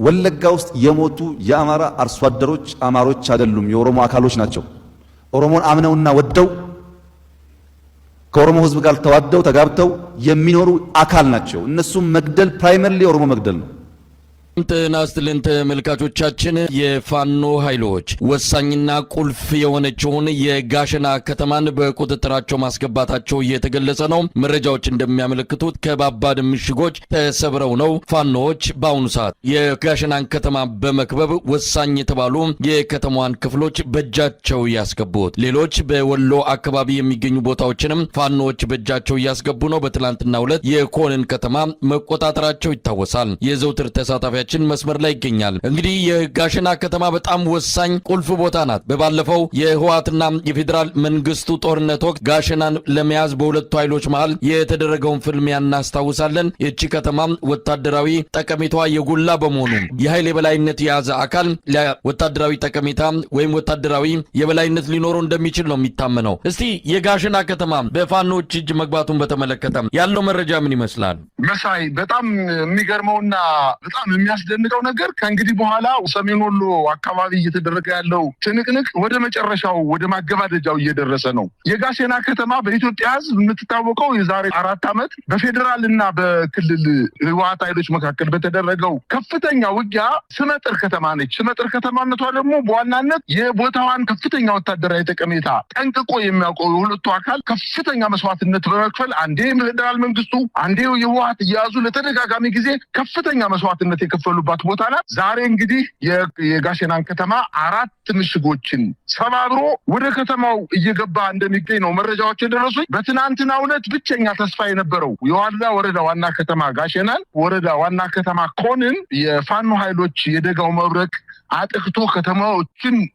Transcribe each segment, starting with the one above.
ወለጋ ውስጥ የሞቱ የአማራ አርሶ አደሮች አማሮች አይደሉም፣ የኦሮሞ አካሎች ናቸው። ኦሮሞን አምነውና ወደው ከኦሮሞ ሕዝብ ጋር ተዋደው ተጋብተው የሚኖሩ አካል ናቸው። እነሱም መግደል ፕራይመሪሊ ኦሮሞ መግደል ነው። ጤና ይስጥልን ተመልካቾቻችን፣ የፋኖ ኃይሎች ወሳኝና ቁልፍ የሆነችውን የጋሸና ከተማን በቁጥጥራቸው ማስገባታቸው እየተገለጸ ነው። መረጃዎች እንደሚያመለክቱት ከባባድ ምሽጎች ተሰብረው ነው ፋኖዎች በአሁኑ ሰዓት የጋሸናን ከተማ በመክበብ ወሳኝ የተባሉ የከተማዋን ክፍሎች በእጃቸው ያስገቡት። ሌሎች በወሎ አካባቢ የሚገኙ ቦታዎችንም ፋኖዎች በእጃቸው እያስገቡ ነው። በትላንትናው ዕለት የኮንን ከተማ መቆጣጠራቸው ይታወሳል። የዘውትር ተሳታፊ መስመር ላይ ይገኛል። እንግዲህ የጋሸና ከተማ በጣም ወሳኝ ቁልፍ ቦታ ናት። በባለፈው የህወሓትና የፌዴራል መንግስቱ ጦርነት ወቅት ጋሸናን ለመያዝ በሁለቱ ኃይሎች መሃል የተደረገውን ፍልሚያ እናስታውሳለን። እቺ ከተማ ወታደራዊ ጠቀሜታዋ የጎላ በመሆኑ የኃይል የበላይነት የያዘ አካል ወታደራዊ ጠቀሜታ ወይም ወታደራዊ የበላይነት ሊኖረው እንደሚችል ነው የሚታመነው። እስቲ የጋሸና ከተማ በፋኖች እጅ መግባቱን በተመለከተ ያለው መረጃ ምን ይመስላል? መሳይ፣ በጣም የሚገርመውና በጣም የሚያስደንቀው ነገር ከእንግዲህ በኋላ ሰሜን ወሎ አካባቢ እየተደረገ ያለው ትንቅንቅ ወደ መጨረሻው ወደ ማገባደጃው እየደረሰ ነው። የጋሸና ከተማ በኢትዮጵያ ሕዝብ የምትታወቀው የዛሬ 4 ዓመት በፌዴራል እና በክልል ህወሓት ኃይሎች መካከል በተደረገው ከፍተኛ ውጊያ ስመጥር ከተማ ነች። ስመጥር ከተማነቷ ደግሞ በዋናነት የቦታዋን ከፍተኛ ወታደራዊ ጠቀሜታ ጠንቅቆ የሚያውቀው የሁለቱ አካል ከፍተኛ መስዋዕትነት በመክፈል አንዴ ፌዴራል መንግስቱ አንዴ የህወሓት እያያዙ ለተደጋጋሚ ጊዜ ከፍተኛ መስዋዕትነት የከፈሉባት ቦታ ናት። ዛሬ እንግዲህ የጋሸናን ከተማ 4 ምሽጎችን ሰባብሮ ወደ ከተማው እየገባ እንደሚገኝ ነው መረጃዎች የደረሱኝ። በትናንትናው ዕለት ብቸኛ ተስፋ የነበረው የዋላ ወረዳ ዋና ከተማ ጋሸናን ወረዳ ዋና ከተማ ኮንን የፋኖ ኃይሎች የደጋው መብረቅ አጥቅቶ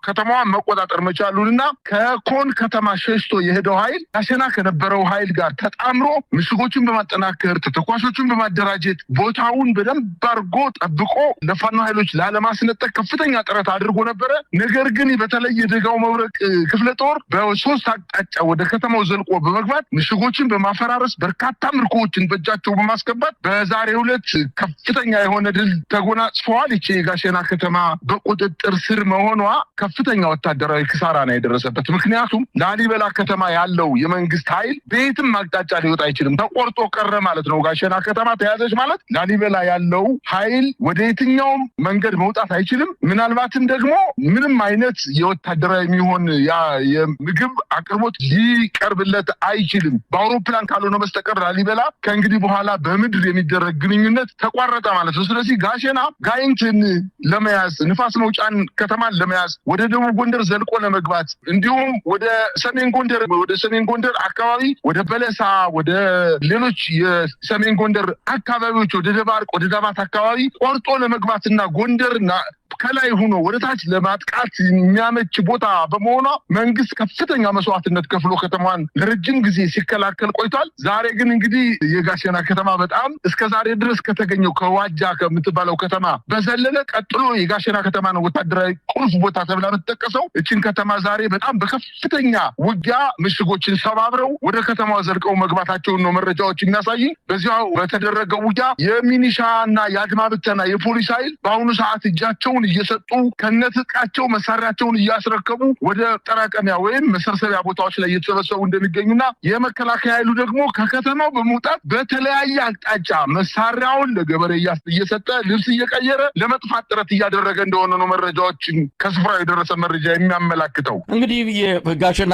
ከተማዋን መቆጣጠር መቻሉንና ከኮን ከተማ ሸሽቶ የሄደው ኃይል ጋሸና ከነበረው ኃይል ጋር ተጣምሮ ምሽጎችን በማጠናከር ተተኳሾችን በማደራጀት ቦታውን በደንብ አድርጎ ጠብቆ ለፋኖ ኃይሎች ላለማስነጠቅ ከፍተኛ ጥረት አድርጎ ነበረ። ነገር ግን በተለይ የደጋው መብረቅ ክፍለ ጦር በ3 አቅጣጫ ወደ ከተማው ዘልቆ በመግባት ምሽጎችን በማፈራረስ በርካታ ምርኮዎችን በእጃቸው በማስገባት በዛሬው ዕለት ከፍተኛ የሆነ ድል ተጎናጽፈዋል። ይቺ የጋሸና ከተማ ቁጥጥር ስር መሆኗ ከፍተኛ ወታደራዊ ክሳራ ነው የደረሰበት። ምክንያቱም ላሊበላ ከተማ ያለው የመንግስት ኃይል በየትም አቅጣጫ ሊወጣ አይችልም፣ ተቆርጦ ቀረ ማለት ነው። ጋሸና ከተማ ተያዘች ማለት ላሊበላ ያለው ኃይል ወደ የትኛውም መንገድ መውጣት አይችልም። ምናልባትም ደግሞ ምንም አይነት የወታደራዊ የሚሆን የምግብ አቅርቦት ሊቀርብለት አይችልም። በአውሮፕላን ካልሆነ በስተቀር ላሊበላ ከእንግዲህ በኋላ በምድር የሚደረግ ግንኙነት ተቋረጠ ማለት ነው። ስለዚህ ጋሸና ጋይንትን ለመያዝ ንፋስ መውጫን ከተማን ለመያዝ ወደ ደቡብ ጎንደር ዘልቆ ለመግባት እንዲሁም ወደ ሰሜን ጎንደር አካባቢ ወደ በለሳ ወደ ሌሎች የሰሜን ጎንደር አካባቢዎች ወደ ደባርቅ ወደ ዳባት አካባቢ ቆርጦ ለመግባትና ጎንደርና ከላይ ሆኖ ወደ ታች ለማጥቃት የሚያመች ቦታ በመሆኗ መንግስት ከፍተኛ መስዋዕትነት ከፍሎ ከተማን ለረጅም ጊዜ ሲከላከል ቆይቷል። ዛሬ ግን እንግዲህ የጋሸና ከተማ በጣም እስከ ዛሬ ድረስ ከተገኘው ከዋጃ ከምትባለው ከተማ በዘለለ ቀጥሎ የጋሸና ከተማ ነው ወታደራዊ ቁልፍ ቦታ ተብላ የምትጠቀሰው። እችን ከተማ ዛሬ በጣም በከፍተኛ ውጊያ ምሽጎችን ሰባብረው ወደ ከተማዋ ዘልቀው መግባታቸውን ነው መረጃዎች የሚያሳይ። በዚያው በተደረገው ውጊያ የሚኒሻና የአድማ ብተና የፖሊስ ኃይል በአሁኑ ሰዓት እጃቸውን እየሰጡ ከነትጥቃቸው መሳሪያቸውን እያስረከቡ ወደ ጠራቀሚያ ወይም መሰብሰቢያ ቦታዎች ላይ እየተሰበሰቡ እንደሚገኙና የመከላከያ ኃይሉ ደግሞ ከከተማው በመውጣት በተለያየ አቅጣጫ መሳሪያውን ለገበሬ እየሰጠ ልብስ እየቀየረ ለመጥፋት ጥረት እያደረገ እንደሆነ ነው መረጃዎችን ከስፍራው የደረሰ መረጃ የሚያመላክተው። እንግዲህ የጋሸና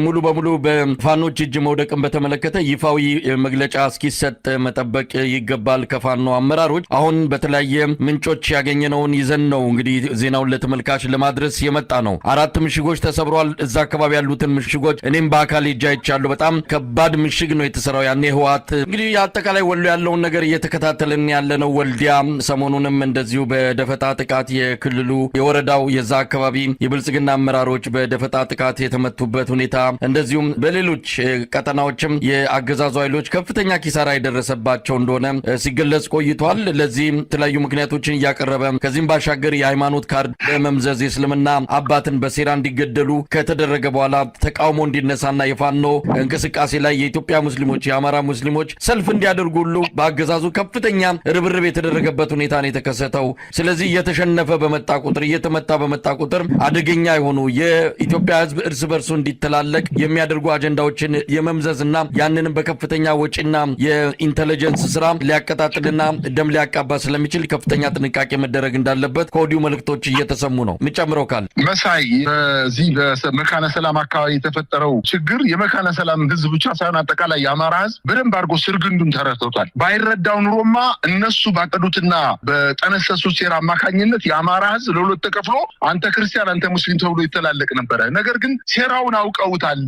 ሙሉ በሙሉ በፋኖች እጅ መውደቅን በተመለከተ ይፋዊ መግለጫ እስኪሰጥ መጠበቅ ይገባል ከፋኖ አመራሮች። አሁን በተለያየ ምንጮች ያገኘነውን ይዘን ነው እንግዲህ ዜናውን ለተመልካች ለማድረስ የመጣ ነው። 4 ምሽጎች ተሰብሯል። እዛ አካባቢ ያሉትን ምሽጎች እኔም በአካል ሄጄ አይቻለሁ። በጣም ከባድ ምሽግ ነው የተሰራው። ያኔ ህወሓት እንግዲህ አጠቃላይ ወሎ ያለውን ነገር እየተከታተልን ያለነው። ወልዲያ ሰሞኑንም እንደዚሁ በደፈጣ ጥቃት የክልሉ የወረዳው የዛ አካባቢ የብልጽግና አመራሮች በደፈጣ ጥቃት የተመቱበት ሁኔታ፣ እንደዚሁም በሌሎች ቀጠናዎችም የአገዛዙ ኃይሎች ከፍተኛ ኪሳራ የደረሰባቸው እንደሆነ ሲገለጽ ቆይቷል። ለዚህ የተለያዩ ምክንያቶችን እያቀረበ ከዚህም ባሻገር የሃይማኖት ካርድ በመምዘዝ የእስልምና አባትን በሴራ እንዲገደሉ ከተደረገ በኋላ ተቃውሞ እንዲነሳና የፋኖ እንቅስቃሴ ላይ የኢትዮጵያ ሙስሊሞች የአማራ ሙስሊሞች ሰልፍ እንዲያደርጉ ሁሉ በአገዛዙ ከፍተኛ ርብርብ የተደረገበት ሁኔታ ነው የተከሰተው። ስለዚህ እየተሸነፈ በመጣ ቁጥር እየተመታ በመጣ ቁጥር አደገኛ የሆኑ የኢትዮጵያ ሕዝብ እርስ በርሱ እንዲተላለቅ የሚያደርጉ አጀንዳዎችን የመምዘዝና ያንንም በከፍተኛ ወጪና የኢንተለጀንስ ስራ ሊያቀጣጥልና ደም ሊያቃባ ስለሚችል ከፍተኛ ጥንቃቄ መደረግ እንዳለበት ከወዲሁ መልእክቶች እየተሰሙ ነው። ምጨምረው ካለ መሳይ በዚህ በመካነ ሰላም አካባቢ የተፈጠረው ችግር የመካነ ሰላም ሕዝብ ብቻ ሳይሆን አጠቃላይ የአማራ ሕዝብ በደንብ አድርጎ ስርግንዱን ተረድቶታል። ባይረዳው ኑሮማ እነሱ ባቀዱትና በጠነሰሱ ሴራ አማካኝነት የአማራ ሕዝብ ለሁለት ተከፍሎ አንተ ክርስቲያን አንተ ሙስሊም ተብሎ ይተላለቅ ነበረ። ነገር ግን ሴራውን አውቀውታል።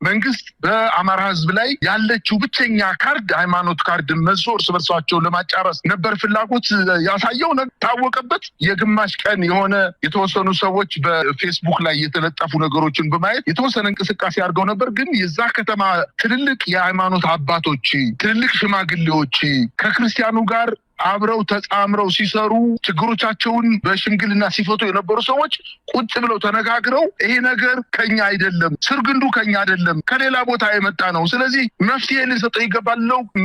መንግስት በአማራ ሕዝብ ላይ ያለችው ብቸኛ ካርድ ሃይማኖት ካርድ መዞ እርስ በርሳቸው ለማጫረስ ነበር ፍላጎት ያሳየው። ታወቀበት። የግማሽ ቀን የሆነ የተወሰኑ ሰዎች በፌስቡክ ላይ የተለጠፉ ነገሮችን በማየት የተወሰነ እንቅስቃሴ አድርገው ነበር። ግን የዛ ከተማ ትልልቅ የሃይማኖት አባቶች፣ ትልልቅ ሽማግሌዎች ከክርስቲያኑ ጋር አብረው ተጻምረው ሲሰሩ ችግሮቻቸውን በሽምግልና ሲፈቱ የነበሩ ሰዎች ቁጭ ብለው ተነጋግረው ይሄ ነገር ከኛ አይደለም፣ ስርግንዱ ከኛ አይደለም፣ ከሌላ ቦታ የመጣ ነው። ስለዚህ መፍትሄ ሊሰጠው ይገባል።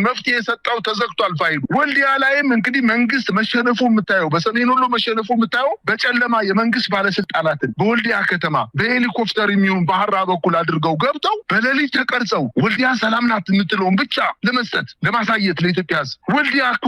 መፍትሄ የሰጠው ተዘግቷል ፋይሉ። ወልዲያ ላይም እንግዲህ መንግስት መሸነፉ የምታየው በሰሜን ሁሉ መሸነፉ የምታየው በጨለማ የመንግስት ባለስልጣናትን በወልዲያ ከተማ በሄሊኮፕተር የሚሆን ባህራ በኩል አድርገው ገብተው በሌሊት ተቀርጸው ወልዲያ ሰላም ናት የምትለውን ብቻ ለመስጠት ለማሳየት ለኢትዮጵያ ሕዝብ ወልዲያ እኮ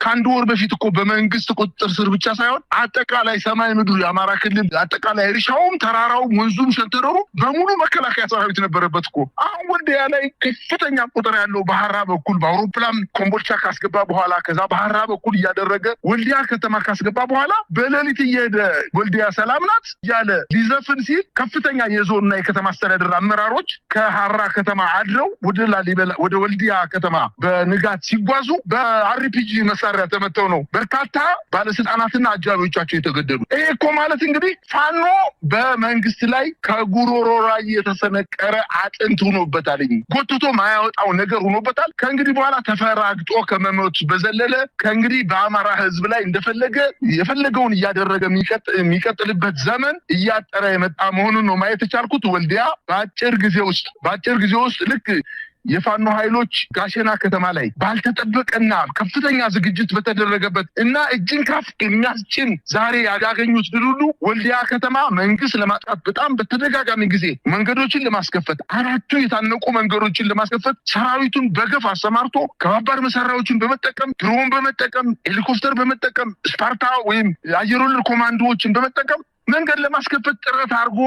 ከአንድ ወር በፊት እኮ በመንግስት ቁጥጥር ስር ብቻ ሳይሆን አጠቃላይ ሰማይ ምድሩ የአማራ ክልል አጠቃላይ እርሻውም ተራራውም ወንዙም ሸንተረሩ በሙሉ መከላከያ ሰራዊት ነበረበት እኮ። አሁን ወልዲያ ላይ ከፍተኛ ቁጥር ያለው ባህራ በኩል በአውሮፕላን ኮምቦልቻ ካስገባ በኋላ ከዛ ባህራ በኩል እያደረገ ወልዲያ ከተማ ካስገባ በኋላ በሌሊት እየሄደ ወልዲያ ሰላም ናት እያለ ሊዘፍን ሲል ከፍተኛ የዞንና የከተማ አስተዳደር አመራሮች ከሐራ ከተማ አድረው ወደ ላሊበላ ወደ ወልዲያ ከተማ በንጋት ሲጓዙ በአርፒጂ መሳሪያ ተመተው ነው በርካታ ባለስልጣናትና አጃቢዎቻቸው የተገደሉ። ይሄ እኮ ማለት እንግዲህ ፋኖ በመንግስት ላይ ከጉሮሮ ላይ የተሰነቀረ አጥንት ሆኖበታል። ጎትቶ ማያወጣው ነገር ሆኖበታል። ከእንግዲህ በኋላ ተፈራግጦ ከመሞት በዘለለ ከእንግዲህ በአማራ ሕዝብ ላይ እንደፈለገ የፈለገውን እያደረገ የሚቀጥልበት ዘመን እያጠረ የመጣ መሆኑን ነው ማየት የቻልኩት። ወልዲያ በአጭር ጊዜ ውስጥ ልክ የፋኖ ኃይሎች ጋሸና ከተማ ላይ ባልተጠበቀና ከፍተኛ ዝግጅት በተደረገበት እና እጅን ካፍ የሚያስጭን ዛሬ ያገኙት ድል ሁሉ ወልዲያ ከተማ መንግስት ለማጥቃት በጣም በተደጋጋሚ ጊዜ መንገዶችን ለማስከፈት አራቱ የታነቁ መንገዶችን ለማስከፈት ሰራዊቱን በገፍ አሰማርቶ ከባባድ መሳሪያዎችን በመጠቀም ድሮን በመጠቀም ሄሊኮፕተር በመጠቀም ስፓርታ ወይም አየር ወለድ ኮማንዶዎችን በመጠቀም መንገድ ለማስከፈት ጥረት አድርጎ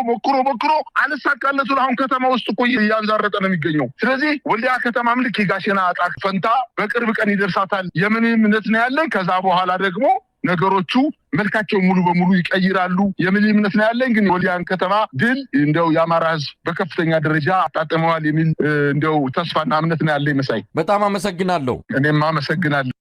ሞክሮ አልሳካለቱ። አሁን ከተማ ውስጥ እኮ እያንዛረጠ ነው የሚገኘው። ስለዚህ ወልዲያ ከተማ ምልክ የጋሸና ዕጣ ፈንታ በቅርብ ቀን ይደርሳታል የምን እምነት ነው ያለን። ከዛ በኋላ ደግሞ ነገሮቹ መልካቸው ሙሉ በሙሉ ይቀይራሉ የሚል እምነት ነው ያለን። ግን የወልዲያን ከተማ ድል እንደው የአማራ ሕዝብ በከፍተኛ ደረጃ አጣጥመዋል የሚል እንደው ተስፋና እምነት ነው ያለኝ። መሳይ በጣም አመሰግናለሁ። እኔም አመሰግናለሁ።